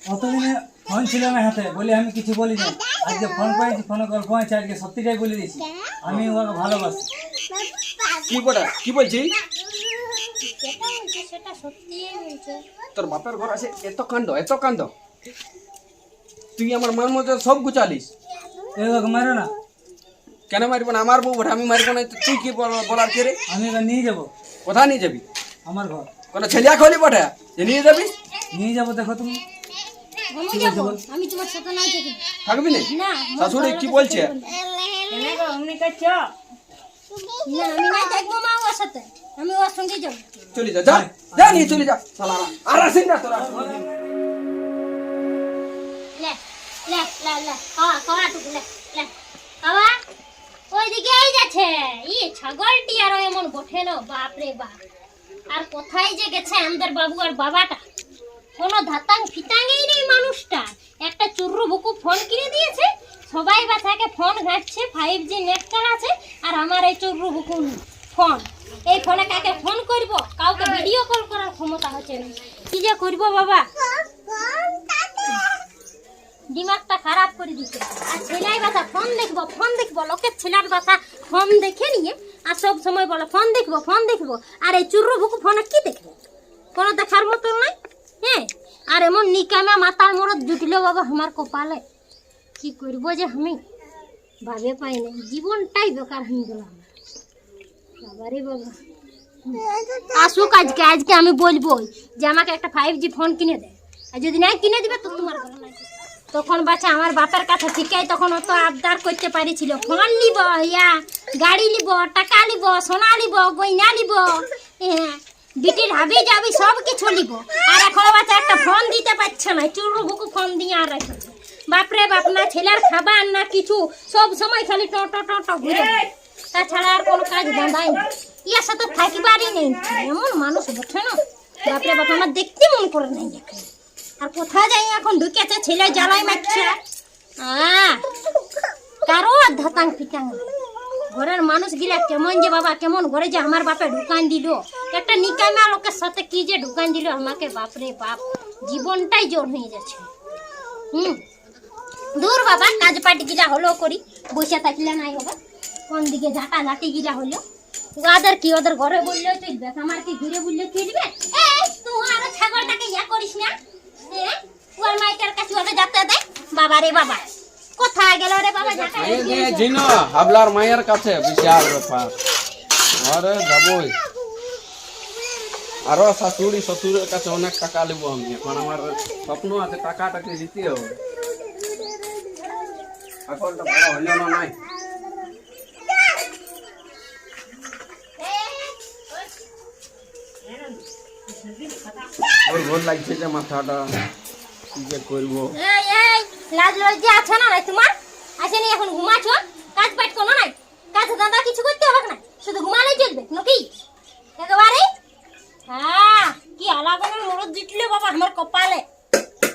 অতদিনে ফোন ছিল না হাতে বলে আমি কিছু বলি না। আজকে ফোন পেয়েছি, ফোনে গল্প হয়েছে, আজকে সত্যিটাই বলে দিয়েছি আমি ওকে ভালোবাসি। কি বটা কি বলছিস? যেটা বলছে সেটা সত্যিই বলছে। তোর বাপের ঘর আছে এত কাণ্ড তুই আমার মান মতো সব গুচালিস। এই ওকে মারো না। কেন মারব না? আমার বউ আমি মারব না তো তুই কি বলার কে রে? আমি ওকে নিয়ে যাবো কোথায় নিয়ে যাবি? আমার ঘর কোনো ছেলিয়া খলি বটে যে নিয়ে যাবি? নিয়ে যাবো। দেখো তুমি আমি যাবো, আমি তোমার সাথে নাই থাকি। থাকবি না? না শাশুড়ি কি বলছে? না আমি নাই থাকবো মা ওর সাথে, আমি ওর সঙ্গে যাবো। চলে যা যা যা নিয়ে চলে যা শালারা। আর আসিস না তোরা। লে লে লে লে খাওয়া টুকু লে লে খাওয়া। ওইদিকে এই যাচ্ছে ই ছাগলটি আর এমন বঠে না, বাপ রে বাপ। আর কোথায় যে গেছে আমাদের বাবু আর বাবাটা, কোনো ধাতাং ফিতাঙ্গেই নেই মানুষটা। একটা চুররু বুকু ফোন কিনে দিয়েছে, সবাই বাচ্চাকে ফোন ঘাটছে, 5G নেটকার আছে, আর আমার এই চুররু বুকু ফোন। এই ফোনে কাকে ফোন করব, কাউকে ভিডিও কল করার ক্ষমতা হচ্ছে না। কি যে করব বাবা, দিমাগটা খারাপ করে দিচ্ছে। আর ছেলেই বাচ্চা ফোন দেখবো, লোকের ছেলের বাচ্চা ফোন দেখে নিয়ে আর সব সময় বলে ফোন দেখবো। আর এই চুররু বুকু ফোনে কি দেখবে, কোনো দেখার মতো নাই। হ্যাঁ, আর এমন নিকামে মাতার মরদ জুটলো বাবা আমার কপালে। কি করবো যে আমি ভাবে পাই না, জীবনটাই বেকার হয়ে গেল আমার। বাবারে বাবা, আসুক আজকে আমি বলবো যে আমাকে একটা 5G ফোন কিনে দেয়। আর যদি নাই কিনে দিবে তো তোমার ঘরে নাই। তখন বাচ্চা আমার বাপের কাছে ঠিকই তখন অত আবদার করতে পারিছিল, ফোন নিব, ইয়া গাড়ি নিব, টাকা নিব, সোনা নিব, গয়না নিব, হ্যাঁ বিটির হাবি যাবি সব কিছু নিব। আর এখন বাচ্চা একটা ফোন দিতে পারছে না, চুরু বুকু ফোন দিয়ে আর রেখেছে। বাপরে বাপ, না ছেলের খাবার না কিছু, সব সময় খালি টো ঘুরে, তাছাড়া আর কোনো কাজ ধাঁধাই না। ইয়ার সাথে থাকিবারই নেই, এমন মানুষ বটে না। বাপরে বাপ, আমার দেখতে মন করে নাই এখানে। আর কোথায় যাই এখন, ঢুকেছে ছেলে জ্বালাই মারছে। কারো আর ধাতাং ফিটাং ঘরের মানুষ গিলা কেমন যে বাবা, কেমন ঘরে যে আমার বাপে ঢুকান দিল, একটা নিকামা লোকের সাথে কি যে ঢুকান দিল আমাকে। বাপরে বাপ, জীবনটাই জোর হয়ে যাচ্ছে। দূর বাবা, কাজ পাটি গিলা হলো করি, বসে থাকলে নাই হবে। কোন দিকে ঝাঁটা ঝাঁটি গিলা হলো, ওদের কি ওদের ঘরে বললে চলবে, আমার কি ঘুরে বললে চলবে? তুই আরো ছাগলটাকে ইয়া করিস না, ওর মাইকের কাছে ওদের যাতে দেয়। বাবা রে বাবা, কোথায় গেল রে বাবা? জিনো হাবলার মায়ের কাছে বিশাল ব্যাপার। আরে যাবই, আরো শাশুড়ি শ্বশুরের কাছে অনেক টাকা নেবো আমি। এখন আমার স্বপ্ন আছে টাকাটাকে দিতে হবে। এখনটা বড় হইল না নাই। ওর ভোর লাগছে যে মাথাটা কি যে করবো। লাজ লজ্জা আছে না নাই তোমার? আসেনি এখন ঘুমাচ্ছ, কাজ পাট কোনো নাই, কাজ দাদা কিছু করতে হবে না, শুধু ঘুমালেই চলবে নাকি একেবারে? হ্যাঁ, কি আলাদা মরদ জিতলে বাবা আমার কপালে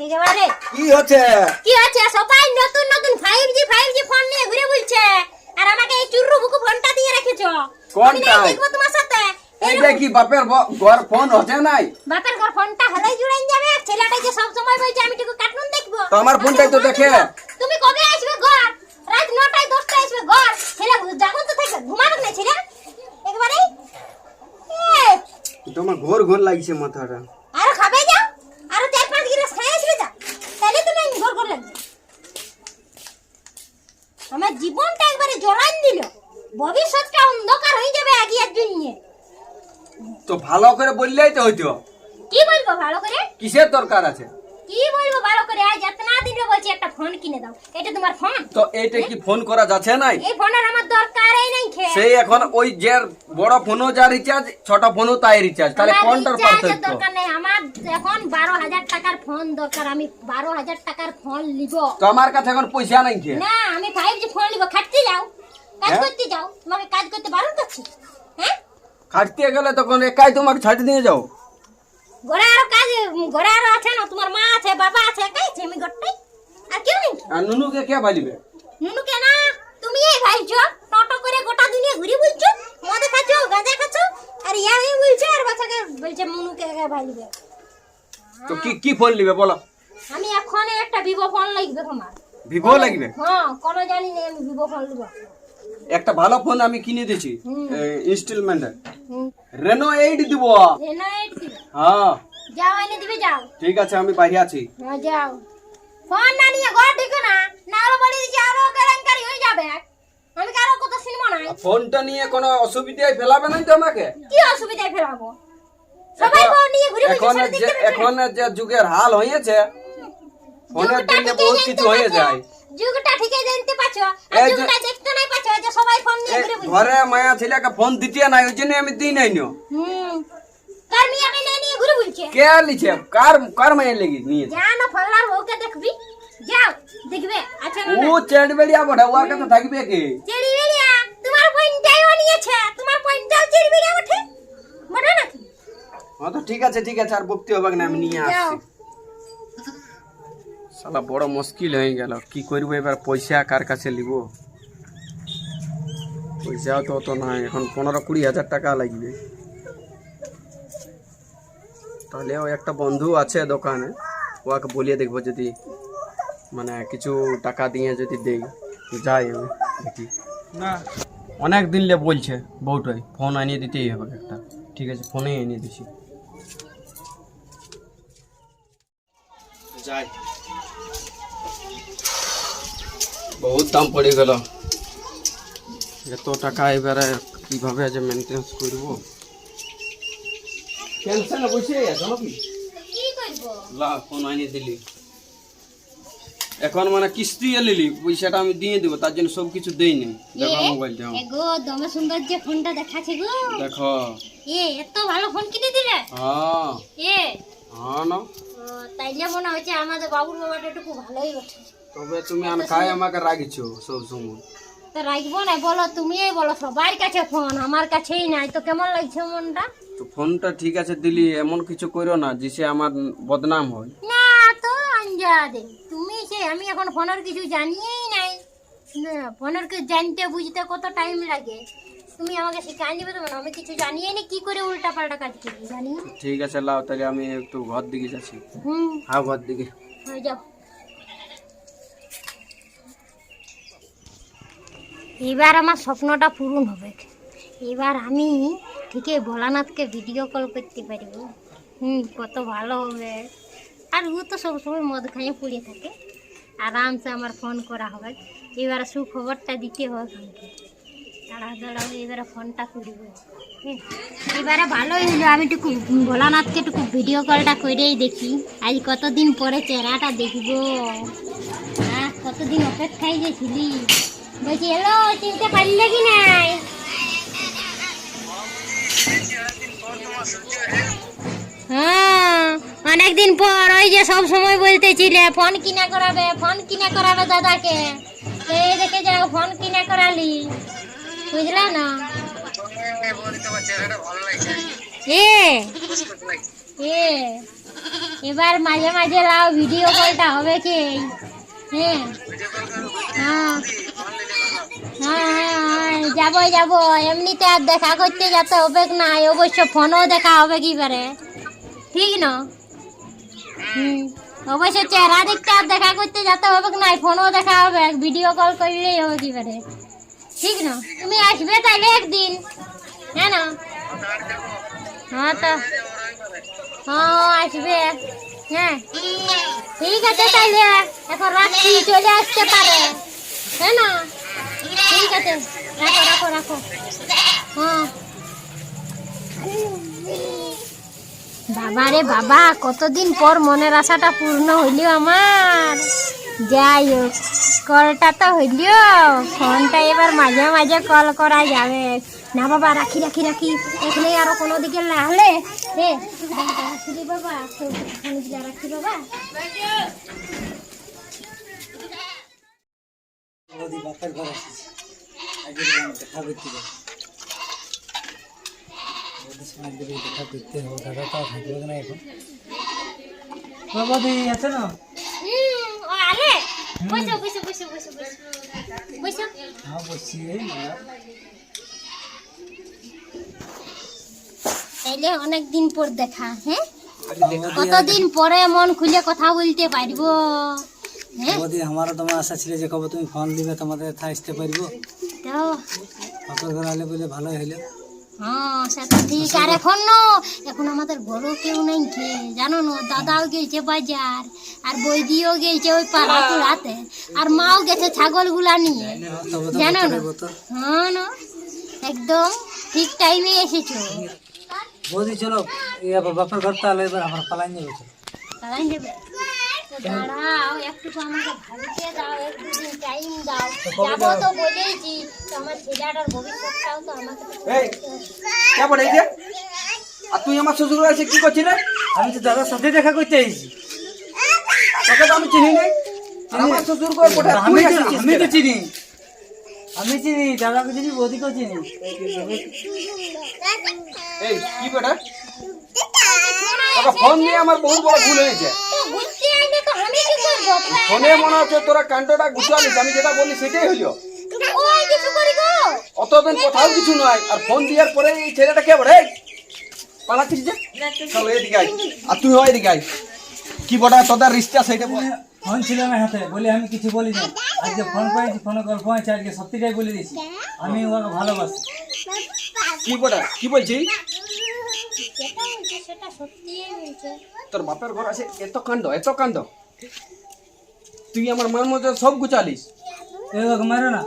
একেবারে। কি হচ্ছে সবাই নতুন 5G ফোন নিয়ে ঘুরে বলছে, আর আমাকে এই চুররু বুকু ফোনটা দিয়ে রেখেছো। কোনটা দেখবো তোমার সাথে? এইটা কি বাপের ঘর ফোন হচ্ছে নাই? বাপের ঘর ফোনটা হলেই জুড়াই যাবে। ছেলেটাই যে সব সময় বলছে আমি টুকু কার্টুন দেখবো, তো আমার ফোনটাই তো দেখে। তুমি কবে আসবে ঘর? রাত 9টায় 10টায় আসবে ঘর। ছেলে জাগো তো থাকবে, ঘুমাবে না ছেলে একেবারে। তোমার ঘোর লাগছে মাথাটা। আর খাবে যাও, আর 4-5 গিলাস খাই আসবে যা, তাহলে তুমি ঘর লাগবে। আমার জীবনটা একবারে জ্বলান দিল, ভবিষ্যৎটা অন্ধকার হয়ে যাবে আগিয়ার জন্য। তো ভালো করে বললেই তো হইতো। কি বলবো ভালো করে? কিসের দরকার আছে? কি বলবো ভালো করে? আজ এতনা দিন বলছি একটা ফোন কিনে দাও, এটা তোমার ফোন? তো এইটা কি ফোন করা যাচ্ছে নাই? এই ফোনের আমার দরকারই নাই। সেই এখন ওই যে বড় ফোনও যা রিচার্জ, ছোট ফোনও তাই রিচার্জ, তাহলে কোনটার পার্থক্য? দরকার নাই আমার, এখন 12,000 টাকার ফোন দরকার, আমি 12,000 টাকার ফোন নিব। তো আমার কাছে এখন পয়সা নাই কি? না, আমি 5G ফোন নিব। খাটতে যাও, কাজ করতে যাও, তোমাকে কাজ করতে বারণ করছি? হ্যাঁ, খাটতে গেলে তখন একাই তোমাকে ছাড় দিয়ে যাও। ঘরে আরো কাজ, ঘরে আরো আছে না, তোমার মা আছে, বাবা আছে, একাই আছে আমি ঘরটাই, আর কেউ নেই। আর নুনুকে কে ভালিবে? নুনুকে না, তুমি এই ভাইছো, টোটো করে গোটা দুনিয়া ঘুরে বুলছো, মদ খাচ্ছো, গাঁজা খাচ্ছো, আর ইয়া এই বলছো, আর বাচ্চাকে বলছে মুনুকে একা ভালিবে। তো কি ফোন নিবে বলো? আমি ওখানে একটা ভিভো ফোন লাগবে তোমার। ভিভো লাগবে? হ্যাঁ, কোনো জানি না আমি ভিভো ফোন নেব। একটা ভালো ফোন আমি কিনে দিয়েছি ইনস্টলমেন্টে। হুম, রেনো 8 দিব। রেনো 8 দিবে? হ্যাঁ যাও এনে দিবে, যাও। ঠিক আছে, আমি বাইরে আছি। হ্যাঁ যাও। ফোন না নিয়ে ঘর ঢুকো না, না আরো বলি দিছি আরো কেলেঙ্কারি হয়ে যাবে। আমি কারো কথা শুনবো না। ফোনটা নিয়ে কোনো অসুবিধায় ফেলাবে না তো আমাকে? কি অসুবিধায় ফেলাবো? সবাই ফোন নিয়ে ঘুরে ঘুরে সারা দিন দেখতে এখন যে যুগের হাল হয়েছে, ফোনের জন্য বহুত কিছু হয়ে যায়। যুগটা ঠিকই জানতে পারছো, আর যুগটা দেখতে নাই পারছো যে সবাই ফোন নিয়ে ঘুরে ঘুরে। ঘরে মায়া ছেলেকে ফোন দিতে নাই, ওই জন্য আমি দিই নাই। কার মিয়াকে নিয়ে ঘুরে বলছে? কে লিছে? কার মায়া লেগে নিয়েছে? জানো ফল্লার বউকে দেখবি, যাও দেখবে। আচ্ছা না ও চেড়বেড়িয়া বড়, ওর কাছে থাকবে কি? চেড়িবেড়িয়া তোমার পয়েন্টটাও নিয়েছে, তোমার পয়েন্টটাও চেড়িবেড়িয়া ওঠে বড় নাকি? হ্যাঁ তো ঠিক আছে, আর বকতে হবে না, আমি নিয়ে আসছি। শালা বড় মুশকিল হয়ে গেল, কি করবো এবার? পয়সা কার কাছে নিব? পয়সাও তো অত নাই, এখন 15-20 হাজার টাকা লাগবে। তাহলে ওই একটা বন্ধু আছে দোকানে, ওকে বলিয়ে দেখবো, যদি মানে কিছু টাকা দিয়ে যদি দেই, যাই আমি দেখি। না, অনেক দিন লে বলছে বউটাই ফোন আনিয়ে দিতেই হবে একটা। ঠিক আছে, ফোনেই এনে দিছি, যাই। বহুত দাম পড়ে গেল, এত টাকা এবারে কিভাবে যে মেনটেন্স করব? টেনশনে বসে আছো নাকি? কি করব? লা, ফোন আনিয়ে দিলি, এখন মানে কিস্তি এলিলি, পয়সাটা আমি দিয়ে দিব, তার জন্য সব কিছু দেই নি। দেখো মোবাইলটা, এগো দমে সুন্দর যে ফোনটা দেখাছে গো। দেখো। এত ভালো ফোন কিনে দিলে? হ্যাঁ হ্যাঁ না, তাইলে মনে হচ্ছে আমাদের বাবুর বাবাটা একটু ভালোই ওঠে। তবে তুমি আর কাই আমাকে রাখিছো সব সময়? তো রাখবো না, বলো তুমিই বলো। সবার কাছে ফোন, আমার কাছেই নাই, তো কেমন লাগছে মনটা? তো ফোনটা ঠিক আছে দিলি, এমন কিছু করো না যেসে আমার বদনাম হয়। না তো আঞ্জাদে, তুমি সে, আমি এখন ফোনের কিছু জানিই নাই। ফোনের কিছু জানতে বুঝতে কত টাইম লাগে, তুমি আমাকে শিখাই দিবে তো? আমি কিছু জানিই না, কি করে উল্টা পাল্টা কাজ করি জানি। ঠিক আছে লাও, তাহলে আমি একটু ঘর দিকে যাচ্ছি। হ্যাঁ, ঘর দিকে যাও। এবার আমার স্বপ্নটা পূরণ হবে। এবার আমি ঠিকই ভোলানাথকে ভিডিও কল করতে পারবো। কত ভালো হবে। আর ও তো সবসময় মদ খাইয়ে পড়ে থাকে, আরামসে আমার ফোন করা হবে। এবার সুখবরটা দিতে হবে আমাকে। দাঁড়াও, এবারে ফোনটা করব। এবারে ভালোই হলো, আমি একটু ভোলানাথকে একটু ভিডিও কলটা করেই দেখি। আজ কতদিন পরে চেহারাটা দেখবো। কতদিন অপেক্ষায় যে ছিলি। বলছি এলো, চিনতে পারলে কি নাই? হ্যাঁ, অনেকদিন পর। ওই যে সব সময় বলতেছিলে ফোন কিনা করাবে দাদাকে, এই দেখে যাও ফোন কিনা করালি, বুঝলা না? এবার মাঝে মাঝে লাও, ভিডিও কলটা হবে কি? হ্যাঁ, যাবো। এমনিতে আর দেখা করতে যেতে হবে না, অবশ্য ফোনও দেখা হবে কি পারে, ঠিক না? অবশ্য চেহারা দেখতে আর দেখা করতে যেতে হবে না, ফোনও দেখা হবে, ভিডিও কল করলেই হবে কি পারে, ঠিক না? তুমি আসবে তাইলে একদিন, হ্যাঁ না? হ্যাঁ তো, হ্যাঁ আসবে। হ্যাঁ ঠিক আছে, তাইলে এখন রাখছি, চলে আসতে পারে, হ্যাঁ না? ঠিক আছে, রাখো। হ্যাঁ বাবা রে বাবা, কতদিন পর মনের আশাটা পূর্ণ হইল আমার। যাই হোক, কলটা তো হইল, ফোনটা এবার মাঝে মাঝে কল করা যাবে না। বাবা রাখি, এখানে আরো কোনো দিকে লাহলে রাখি বাবা, রাখি বাবা। দেখা করতে হবে, দাদা তো থাকবে না এখন। আছে না? তাইলে অনেকদিন পর দেখা। হ্যাঁ কতদিন পরে মন খুলে কথা বলতে পারবো। হ্যাঁ বৌদি আমারও তোমার আশা ছিল যে কবে তুমি ফোন দিবে তোমাদের থা আসতে পারবো। তো বাপের ঘর আলে বলে ভালোই হইলো। হ্যাঁ সেটা ঠিক। আর এখন আমাদের বড় কেউ নেই কে জানো না, দাদাও গেছে বাজার, আর বৈদিও গেছে ওই পাড়া কুড়াতে, আর মাও গেছে ছাগল গুলা নিয়ে, তবে তো জানো না। দেখবো তো। হ্যাঁ না, একদম ঠিক টাইমে এসেছো। বৌদি চলো বাপের ঘর তাহলে এবার আমার পালাই নিয়ে চলো। তাই নেবে তো দাঁড়াও, একটু আমাকে ভাবিতে দাও, একটু দিন টাইম দাও। যাবো তো বলেইছি, তো আমার ছেলেটার ভবিষ্যৎটাও তো আমাকে এই কে বলে এই যে? আর তুই আমার শ্বশুর বাড়ি এসে কি করছিস রে? আমি তো দাদার সাথে দেখা করতে আইছি। তোকে তো আমি চিনি নাই। আর আমার শ্বশুর ঘর কোথায়? তুই আসিছিস আমি তো কেন? চিনি, আমি চিনি দাদাকে চিনি, বৌদিকেও চিনি। এই কি বেটা, তোকে ফোন দিয়ে আমার বহুত বড় ভুল হয়েছে। তো বুঝতে আইলে তো আমি কি করবো? ফোনে মনে হচ্ছে তোরা কাণ্ডটা গুছালিস, আমি যেটা বলি সেটাই হইলো। ওই কিছু করি গো। অতদিন কোথাও কিছু নয়, আর ফোন দেওয়ার পরে এই ছেলেটা কে বলে পালাচ্ছিস যে? চলো এদিকে আয়, আর তুই হয় এদিকে আয়। কি বটা তোদের রিস্তা সেটা বল। ফোন ছিল না হাতে বলে আমি কিছু বলি না। আজকে ফোন পেয়েছি, ফোনে গল্প হয়েছে, আজকে সত্যিটাই বলে দিয়েছি আমি ওকে ভালোবাসি। কি বটা কি বলছিস? যেটা বলছে সেটা সত্যিই বলছে। তোর বাপের ঘর আছে এত কাণ্ড, এত কাণ্ড। তুই আমার মান মতো সব গুছালিস। তুই ওকে মারো না।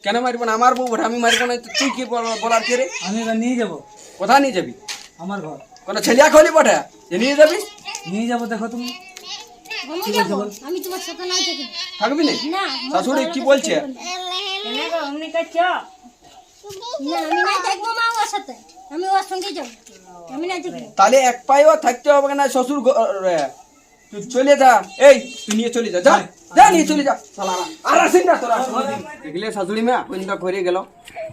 কেন মারবো না? আমার বউ বটে, আমি মারবো না? তুই কি বলার কে রে? আমি এবার নিয়ে যাবো কোথায় নিয়ে যাবি? আমার ঘর কোনো ছেলিয়া খলি বটে যে নিয়ে যাবি? নিয়ে যাবো। দেখো তুমি আমি যাবো, আমি তোমার সাথে নাই থাকি থাকবি না? না। শাশুড়ি কি বলছে? না আমি নাই থাকবো মা ওর সাথে, আমি ওর সঙ্গে যাবো, আমি নাই থাকবো। তাহলে এক পায়েও থাকতে হবে না শ্বশুর ঘরে। তুই চলে যা, এই তুই নিয়ে চলে যা, যা যা নিয়ে চলে যা। শালারা আর আসিস না তোরা। দেখলে শাশুড়ি মা কোনটা করে গেল।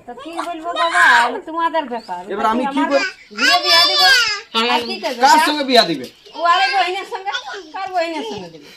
তো কি বলবো বাবা, তোমাদের ব্যাপার। এবার আমি কি করব? বিয়ে বিয়া দিব আর কি করবে? কার সঙ্গে বিয়া দিবে? ও আরে বহিনের সঙ্গে, কার বহিনের সঙ্গে দিবে?